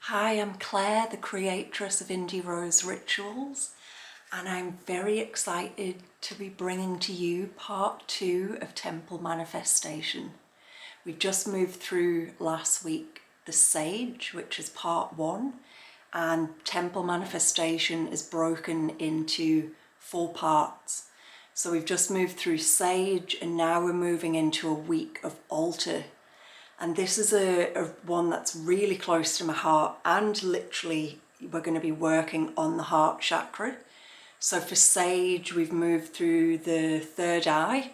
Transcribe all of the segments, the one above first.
Hi, I'm Claire, the creatress of Indie Rose Rituals, and I'm very excited to be bringing to you part 2 of Temple Manifestation. We've just moved through last week the Sage, which is part 1, and Temple Manifestation is broken into 4 parts. So we've just moved through Sage, and now we're moving into a week of Altar. And this is a one that's really close to my heart, and literally we're going to be working on the heart chakra. So for Sage, we've moved through the third eye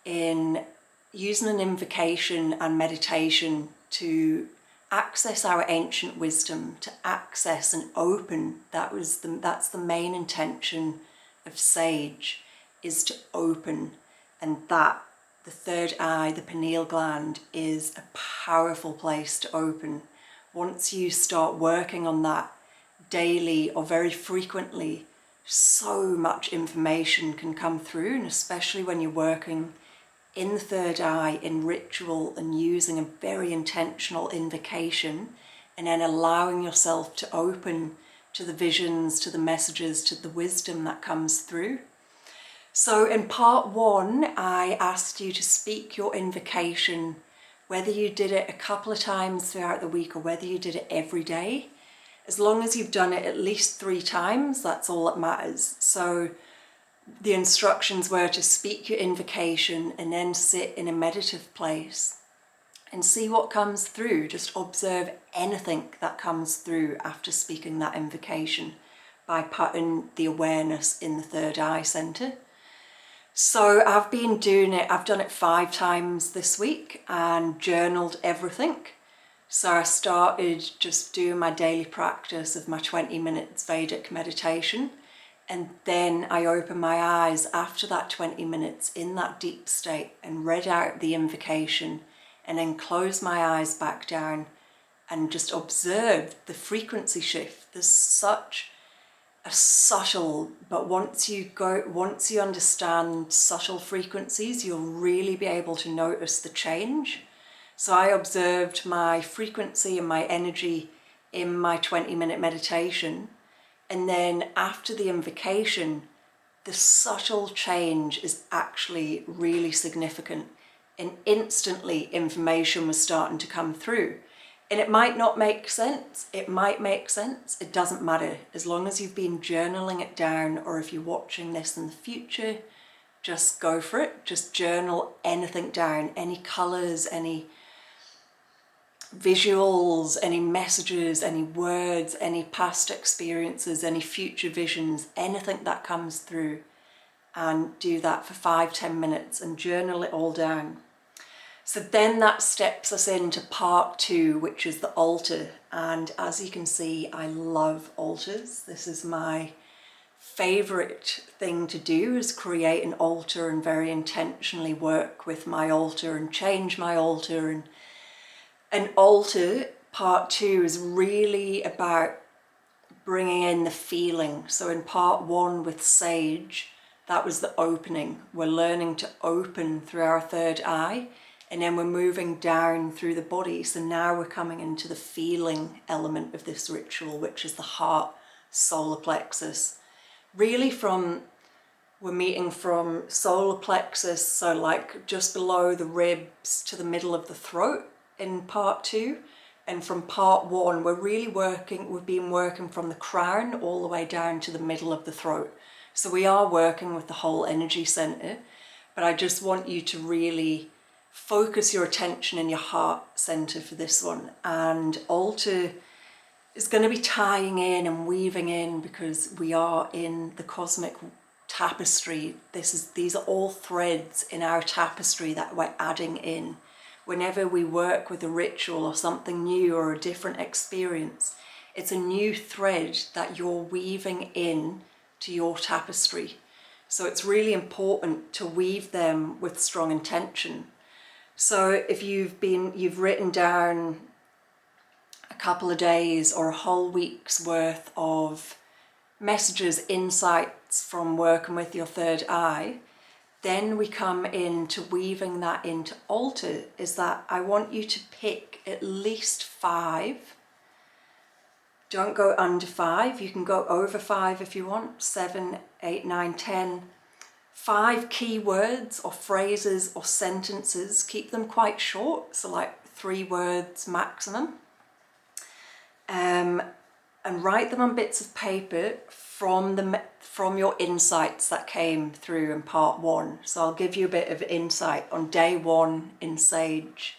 in using an invocation and meditation to access our ancient wisdom, to access and open. That's the main intention of Sage, is to open, and that the third eye, the pineal gland, is a powerful place to open. Once you start working on that daily or very frequently, so much information can come through, and especially when you're working in the third eye in ritual and using a very intentional invocation, and then allowing yourself to open to the visions, to the messages, to the wisdom that comes through. So in part 1, I asked you to speak your invocation, whether you did it a couple of times throughout the week or whether you did it every day. As long as you've done it at least 3 times, that's all that matters. So the instructions were to speak your invocation and then sit in a meditative place and see what comes through. Just observe anything that comes through after speaking that invocation by putting the awareness in the third eye center. So I've been doing it, I've done it 5 times this week and journaled everything. So I started just doing my daily practice of my 20 minutes Vedic meditation, and then I opened my eyes after that 20 minutes in that deep state and read out the invocation, and then closed my eyes back down and just observed the frequency shift. There's such a subtle, but once you understand subtle frequencies, you'll really be able to notice the change. So I observed my frequency and my energy in my 20-minute meditation, and then after the invocation, the subtle change is actually really significant, and instantly information was starting to come through. And it might not make sense, it might make sense, it doesn't matter. As long as you've been journaling it down, or if you're watching this in the future, just go for it. Just journal anything down, any colours, any visuals, any messages, any words, any past experiences, any future visions, anything that comes through. And do that for 5-10 minutes and journal it all down. So then that steps us into part 2, which is the altar. And as you can see, I love altars. This is my favorite thing to do, is create an altar and very intentionally work with my altar and change my altar. And an altar, part 2, is really about bringing in the feeling. So in part 1 with Sage, that was the opening. We're learning to open through our third eye, and then we're moving down through the body. So now we're coming into the feeling element of this ritual, which is the heart, solar plexus. Really we're meeting from solar plexus, so like just below the ribs to the middle of the throat in part 2. And from part 1, we've been working from the crown all the way down to the middle of the throat. So we are working with the whole energy center, but I just want you to really focus your attention in your heart center for this one. And altar is going to be tying in and weaving in, because we are in the cosmic tapestry. These are all threads in our tapestry that we're adding in. Whenever we work with a ritual or something new or a different experience, it's a new thread that you're weaving in to your tapestry. So it's really important to weave them with strong intention. So if you've written down a couple of days or a whole week's worth of messages, insights from working with your third eye, then we come into weaving that into altar. Is that I want you to pick at least 5 Don't go under 5. You can go over 5 if you want. 7, 8, 9, 10. 5 key words or phrases or sentences. Keep them quite short, so like 3 words maximum. And write them on bits of paper from your insights that came through in part 1. So I'll give you a bit of insight. On day 1 in Sage,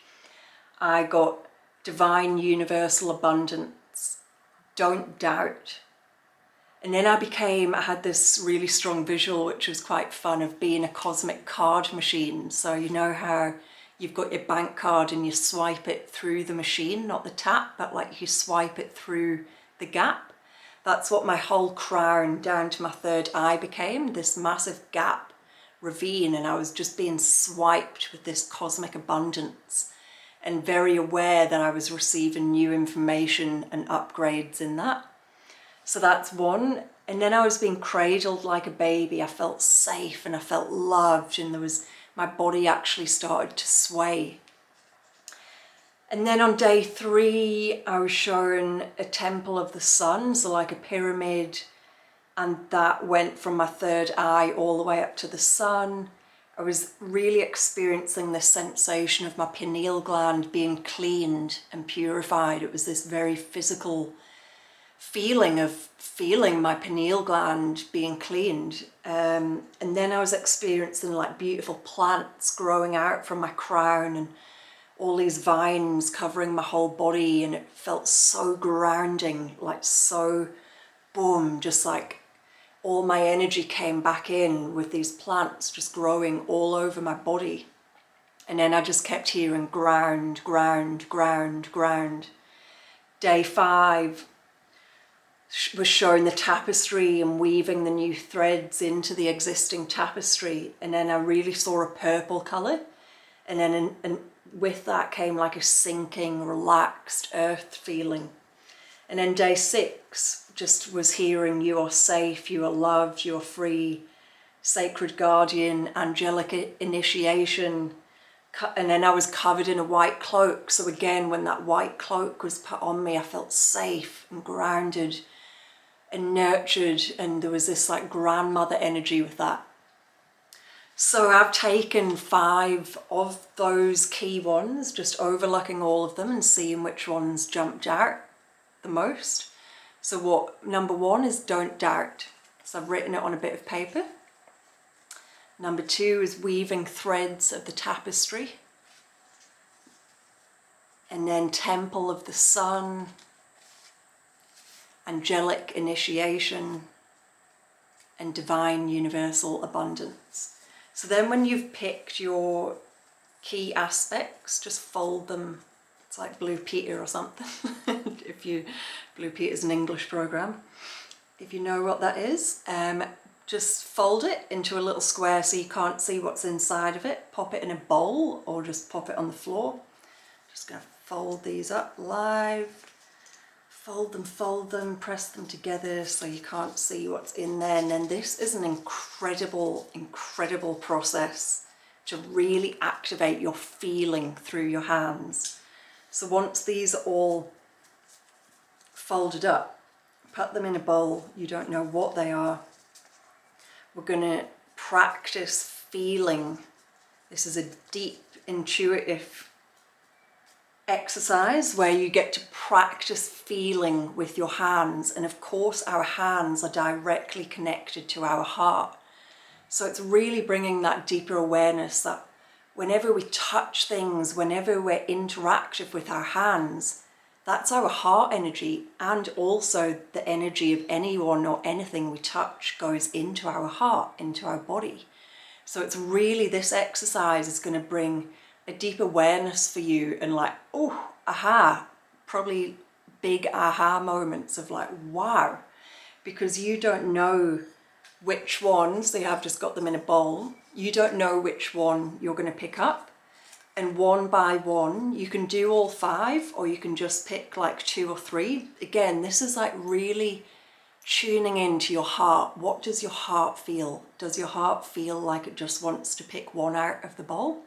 I got divine universal abundance. Don't doubt. And then I had this really strong visual, which was quite fun, of being a cosmic card machine. So you know how you've got your bank card and you swipe it through the machine, not the tap, but like you swipe it through the gap. That's what my whole crown down to my 3rd eye became, this massive gap ravine, and I was just being swiped with this cosmic abundance and very aware that I was receiving new information and upgrades in that. So that's 1. And then I was being cradled like a baby. I felt safe and I felt loved, and my body actually started to sway. And then on day 3, I was shown a temple of the sun, so like a pyramid, and that went from my 3rd eye all the way up to the sun. I was really experiencing this sensation of my pineal gland being cleaned and purified. It was this very physical feeling of feeling my pineal gland being cleaned. And then I was experiencing like beautiful plants growing out from my crown and all these vines covering my whole body, and it felt so grounding, like so boom, just like all my energy came back in with these plants just growing all over my body. And then I just kept hearing ground, ground, ground, ground. Day 5 was showing the tapestry and weaving the new threads into the existing tapestry. And then I really saw a purple colour. And then with that came like a sinking, relaxed earth feeling. And then day 6 just was hearing you are safe, you are loved, you are free, sacred guardian, angelic initiation. And then I was covered in a white cloak. So again, when that white cloak was put on me, I felt safe and grounded and nurtured. And there was this like grandmother energy with that. So I've taken 5 of those key ones, just overlooking all of them and seeing which ones jumped out the most. So number 1 is don't doubt. So I've written it on a bit of paper. Number 2 is weaving threads of the tapestry. And then temple of the sun, angelic initiation, and divine universal abundance. So then when you've picked your key aspects, just fold them. It's like Blue Peter or something. Blue Peter's an English program. If you know what that is, just fold it into a little square so you can't see what's inside of it. Pop it in a bowl or just pop it on the floor. Just going to fold these up live. Fold them, press them together so you can't see what's in there. And then this is an incredible, incredible process to really activate your feeling through your hands. So once these are all folded up, put them in a bowl. You don't know what they are. We're going to practice feeling. This is a deep, intuitive exercise where you get to practice feeling with your hands. And of course, our hands are directly connected to our heart. So it's really bringing that deeper awareness that whenever we touch things, whenever we're interactive with our hands, that's our heart energy, and also the energy of anyone or anything we touch goes into our heart, into our body. So it's really, this exercise is going to bring a deep awareness for you and like, oh, aha, probably big aha moments of like, wow, because you don't know which ones, so you have just got them in a bowl, you don't know which one you're going to pick up. And one by one, you can do all 5 or you can just pick like 2 or 3. Again, this is like really tuning into your heart. What does your heart feel? Does your heart feel like it just wants to pick one out of the bowl?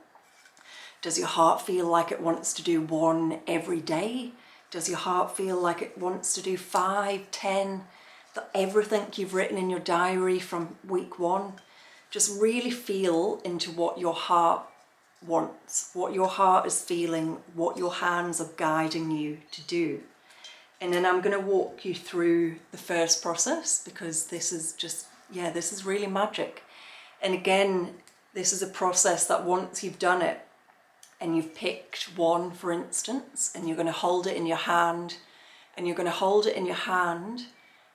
Does your heart feel like it wants to do one every day? Does your heart feel like it wants to do 5, 10, everything you've written in your diary from week 1? Just really feel into what your heart wants, what your heart is feeling, what your hands are guiding you to do. And then I'm going to walk you through the first process, because this is just, yeah, this is really magic. And again, this is a process that once you've done it and you've picked one, for instance, and you're going to hold it in your hand, and you're going to hold it in your hand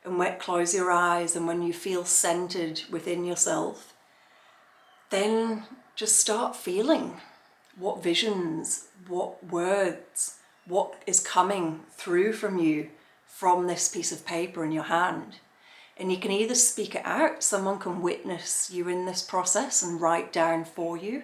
and close your eyes, and when you feel centered within yourself, then just start feeling what visions, what words, what is coming through from you from this piece of paper in your hand. And you can either speak it out, someone can witness you in this process and write down for you,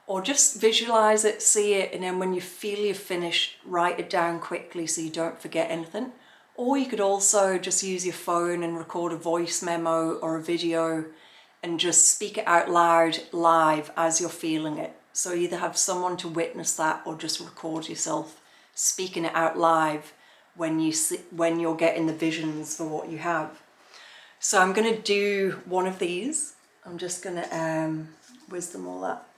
or just visualize it, see it, and then when you feel you've finished, write it down quickly so you don't forget anything. Or you could also just use your phone and record a voice memo or a video and just speak it out loud live as you're feeling it. So either have someone to witness that, or just record yourself speaking it out live when you're getting the visions for what you have. So I'm going to do one of these. I'm just going to whiz them all up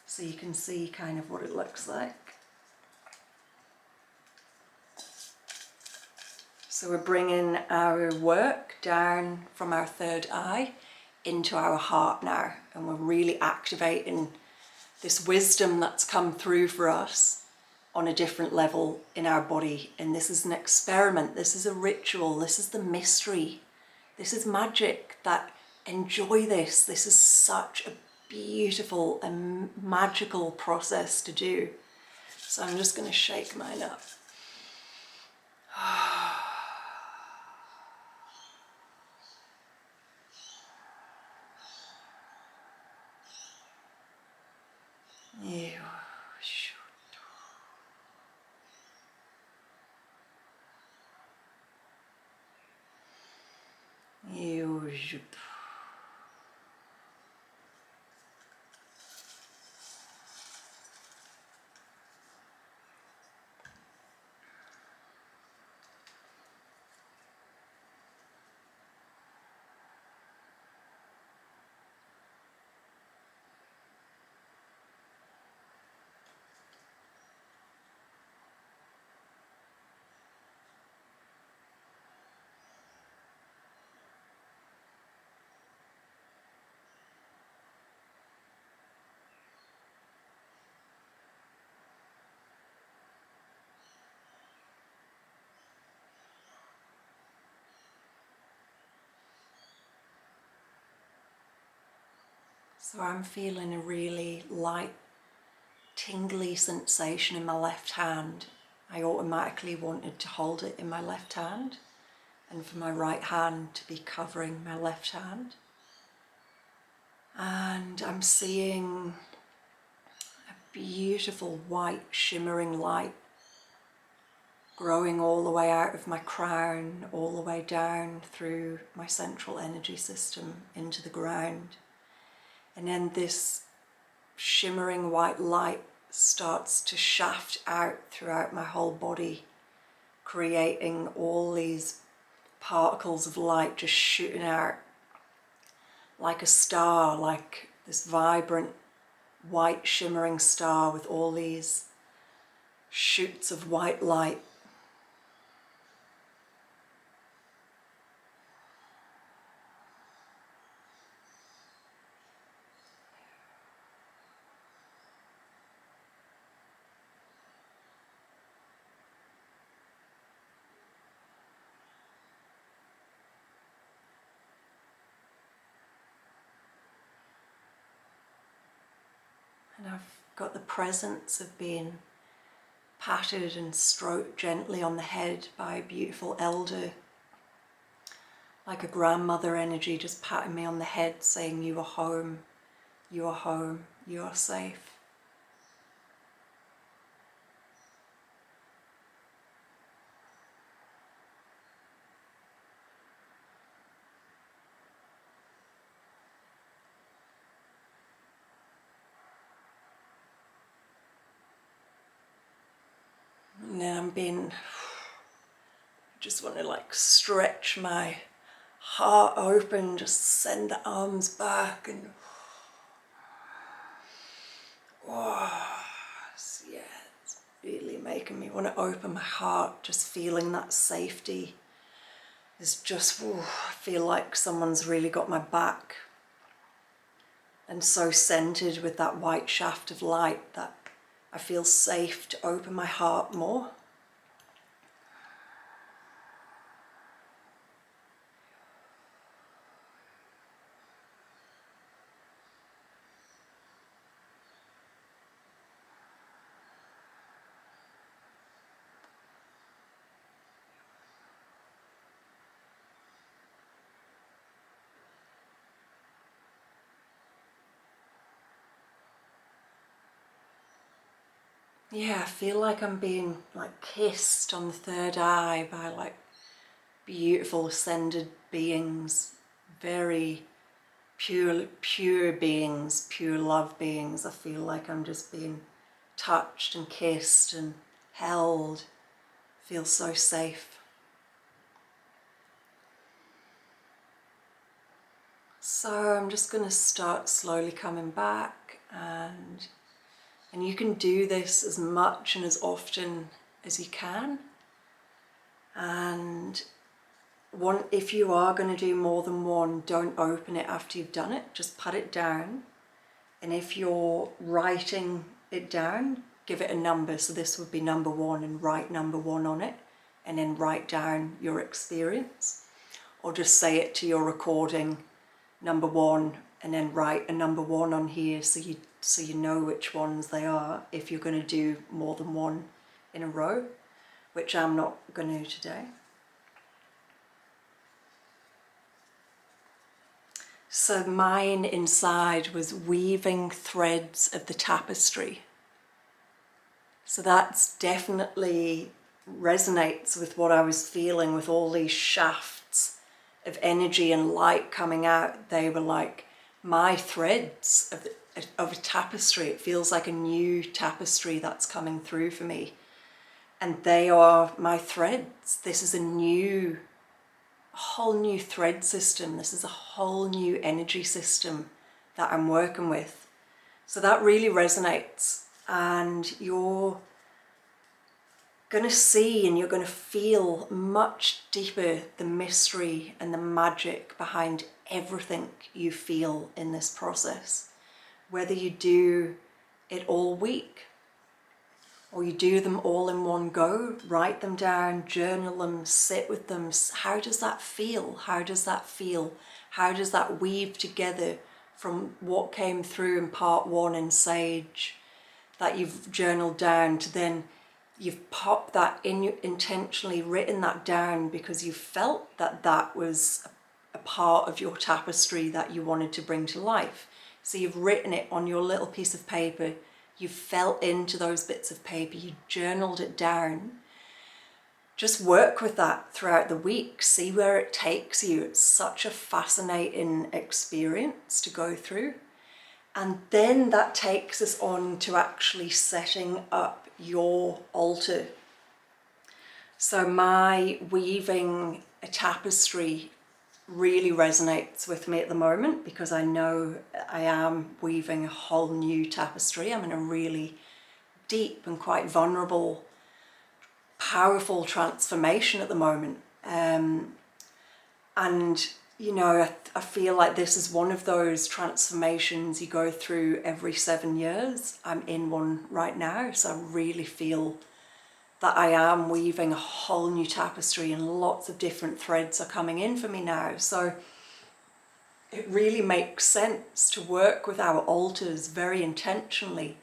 so you can see kind of what it looks like. So we're bringing our work down from our third eye into our heart now, and we're really activating this wisdom that's come through for us on a different level in our body. And this is an experiment, this is a ritual, this is the mystery, this is magic. That enjoy this. This is such a beautiful and magical process to do. So I'm just going to shake mine up. So I'm feeling a really light, tingly sensation in my left hand. I automatically wanted to hold it in my left hand, and for my right hand to be covering my left hand. And I'm seeing a beautiful white shimmering light growing all the way out of my crown, all the way down through my central energy system into the ground. And then this shimmering white light starts to shaft out throughout my whole body, creating all these particles of light just shooting out like a star, like this vibrant white shimmering star with all these shoots of white light. And I've got the presence of being patted and stroked gently on the head by a beautiful elder, like a grandmother energy, just patting me on the head saying, you are home, you are home, you are safe. And then I'm being Just want to like stretch my heart open, just send the arms back and yeah, it's really making me want to open my heart. Just feeling that safety is just, I feel like someone's really got my back, and so centered with that white shaft of light that I feel safe to open my heart more. Yeah, I feel like I'm being like kissed on the third eye by like beautiful ascended beings, very pure beings, pure love beings. I feel like I'm just being touched and kissed and held. I feel so safe. So I'm just going to start slowly coming back, and you can do this as much and as often as you can. And if you are going to do more than one, don't open it after you've done it, just put it down. And if you're writing it down, give it a number. So this would be number 1, and write number 1 on it, and then write down your experience. Or just say it to your recording, number 1, and then write a number 1 on here so you know which ones they are if you're going to do more than one in a row, which I'm not going to do today. So mine inside was weaving threads of the tapestry. So that's definitely resonates with what I was feeling, with all these shafts of energy and light coming out. They were like my threads of a tapestry. It feels like a new tapestry that's coming through for me. And they are my threads. This is a whole new thread system. This is a whole new energy system that I'm working with. So that really resonates, and you're going to see and you're going to feel much deeper the mystery and the magic behind everything you feel in this process. Whether you do it all week or you do them all in one go, write them down, journal them, sit with them. How does that feel? How does that feel? How does that weave together from what came through in part 1 in Sage that you've journaled down to then you've popped that in, you intentionally written that down because you felt that that was a part of your tapestry that you wanted to bring to life. So you've written it on your little piece of paper, you felt into those bits of paper, you journaled it down. Just work with that throughout the week, see where it takes you. It's such a fascinating experience to go through. And then that takes us on to actually setting up your altar. So my weaving a tapestry really resonates with me at the moment because I know I am weaving a whole new tapestry. I'm in a really deep and quite vulnerable, powerful transformation at the moment. And you know, I feel like this is one of those transformations you go through every 7 years. I'm in one right now, so I really feel that I am weaving a whole new tapestry and lots of different threads are coming in for me now. So it really makes sense to work with our altars very intentionally,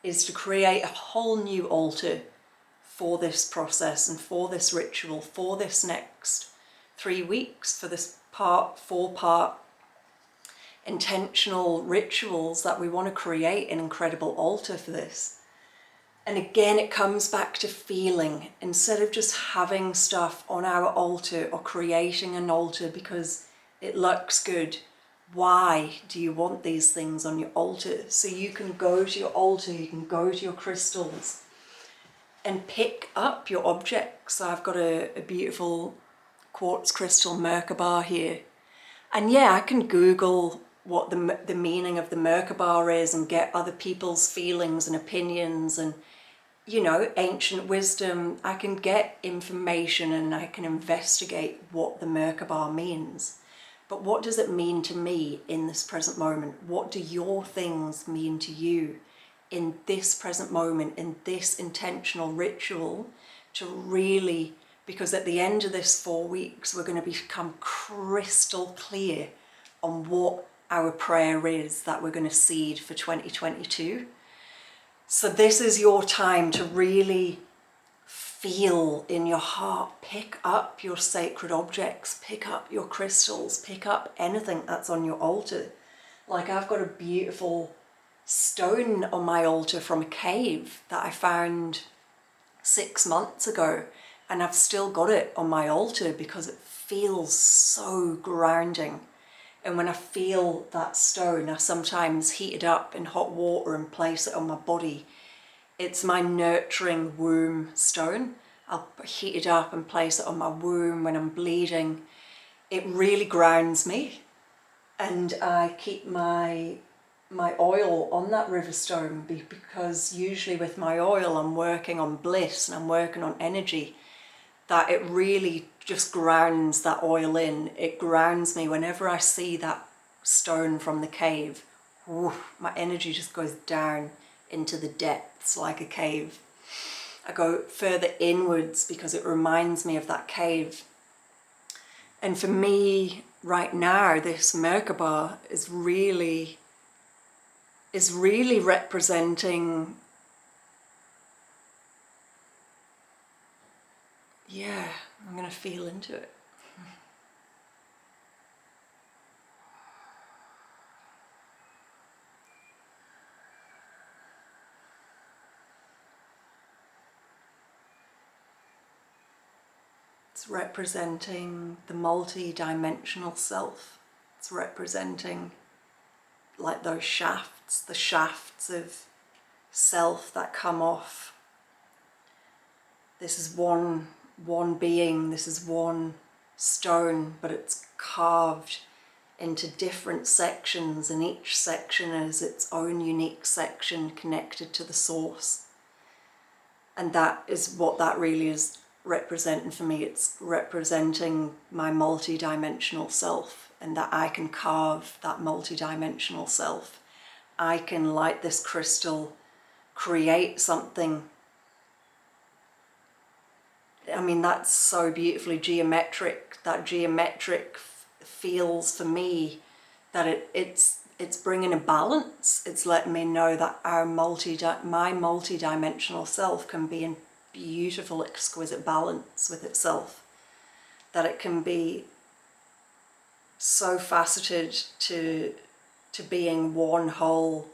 is to create a whole new altar for this process and for this ritual, for this next 3 weeks, for this 4-part intentional rituals that we want to create an incredible altar for this. And again, it comes back to feeling, instead of just having stuff on our altar or creating an altar because it looks good. Why do you want these things on your altar? So you can go to your altar, you can go to your crystals, and pick up your objects. So I've got a beautiful quartz crystal Merkaba here. And yeah, I can Google what the meaning of the Merkaba is and get other people's feelings and opinions and, you know, ancient wisdom. I can get information and I can investigate what the Merkaba means. But what does it mean to me in this present moment? What do your things mean to you in this present moment, in this intentional ritual, to really, because at the end of this 4 weeks, we're going to become crystal clear on what our prayer is that we're going to seed for 2022. So this is your time to really feel in your heart, pick up your sacred objects, pick up your crystals, pick up anything that's on your altar. Like I've got a beautiful stone on my altar from a cave that I found 6 months ago, and I've still got it on my altar because it feels so grounding. And when I feel that stone, I sometimes heat it up in hot water and place it on my body. It's my nurturing womb stone. I'll heat it up and place it on my womb when I'm bleeding. It really grounds me, and I keep my oil on that river stone because usually with my oil I'm working on bliss and I'm working on energy, that it really just grounds that oil in. It grounds me whenever I see that stone from the cave. My energy just goes down into the depths like a cave. I go further inwards because it reminds me of that cave. And for me right now, this Merkaba is really representing, yeah, I'm going to feel into it. It's representing the multi-dimensional self. It's representing like those shafts, the shafts of self that come off. This is one being, this is one stone, but it's carved into different sections, and each section is its own unique section connected to the source. And that is what that really is representing for me. It's representing my multi-dimensional self, and that I can carve that multi-dimensional self. I can, like this crystal, create something. I mean, that's so beautifully geometric. That geometric feels for me that it's bringing a balance. It's letting me know that my multi-dimensional self can be in beautiful, exquisite balance with itself. That it can be so faceted to being one whole,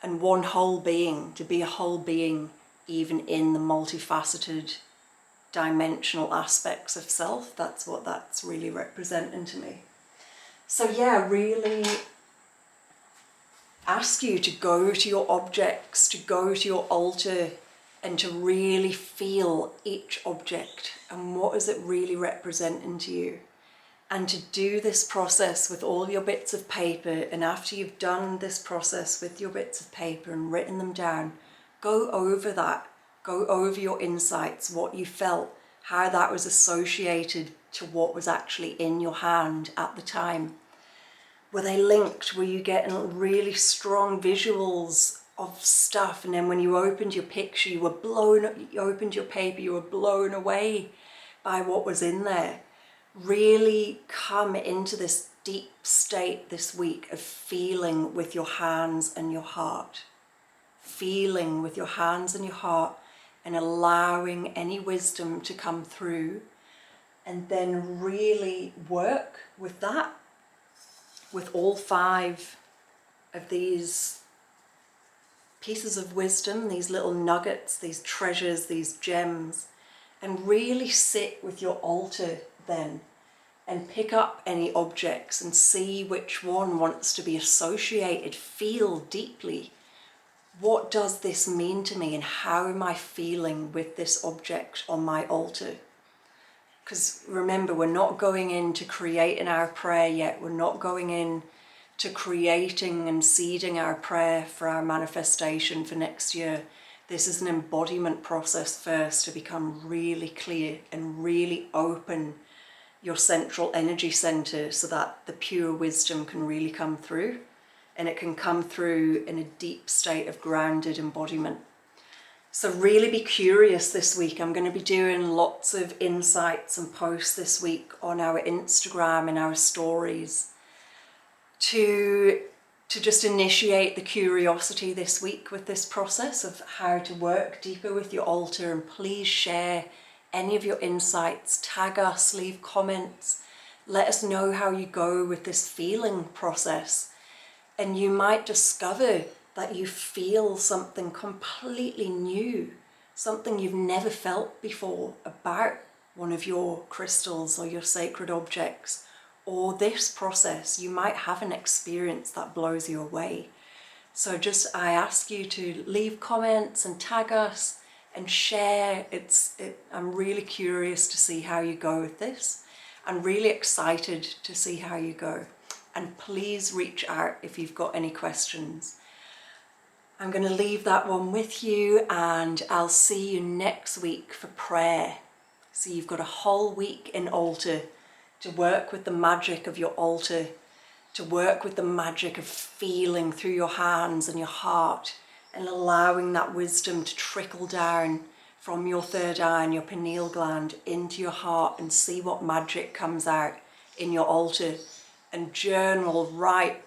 and one whole being, to be a whole being even in the multifaceted dimensional aspects of self. That's what that's really representing to me. So yeah, really ask you to go to your objects, to go to your altar, and to really feel each object and what is it really representing to you. And to do this process with all your bits of paper, and after you've done this process with your bits of paper and written them down, go over that, go over your insights, what you felt, how that was associated to what was actually in your hand at the time. Were they linked? Were you getting really strong visuals of stuff, and then when you opened your picture, you opened your paper, you were blown away by what was in there? Really come into this deep state this week of feeling with your hands and your heart. Feeling with your hands and your heart, and allowing any wisdom to come through, and then really work with that, with all 5 of these pieces of wisdom, these little nuggets, these treasures, these gems, and really sit with your altar then and pick up any objects and see which one wants to be associated. Feel deeply what does this mean to me and how am I feeling with this object on my altar? Because remember, we're not going in to creating our prayer yet. We're not going in to creating and seeding our prayer for our manifestation for next year. This is an embodiment process first to become really clear and really open your central energy center so that the pure wisdom can really come through, and it can come through in a deep state of grounded embodiment. So really be curious this week. I'm going to be doing lots of insights and posts this week on our Instagram and our stories to just initiate the curiosity this week with this process of how to work deeper with your altar. And please share any of your insights, tag us, leave comments, let us know how you go with this feeling process. And you might discover that you feel something completely new, something you've never felt before about one of your crystals or your sacred objects, or this process. You might have an experience that blows you away. So I ask you to leave comments and tag us and share. I'm really curious to see how you go with this. I'm really excited to see how you go. And please reach out if you've got any questions. I'm going to leave that one with you, and I'll see you next week for prayer. So you've got a whole week in altar to work with the magic of your altar, to work with the magic of feeling through your hands and your heart and allowing that wisdom to trickle down from your third eye and your pineal gland into your heart, and see what magic comes out in your altar. And journal, write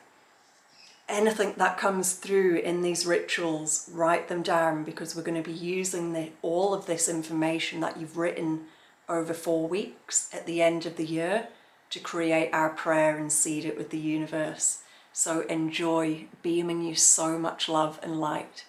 anything that comes through in these rituals, write them down, because we're going to be using all of this information that you've written over 4 weeks at the end of the year to create our prayer and seed it with the universe. So enjoy, beaming you so much love and light.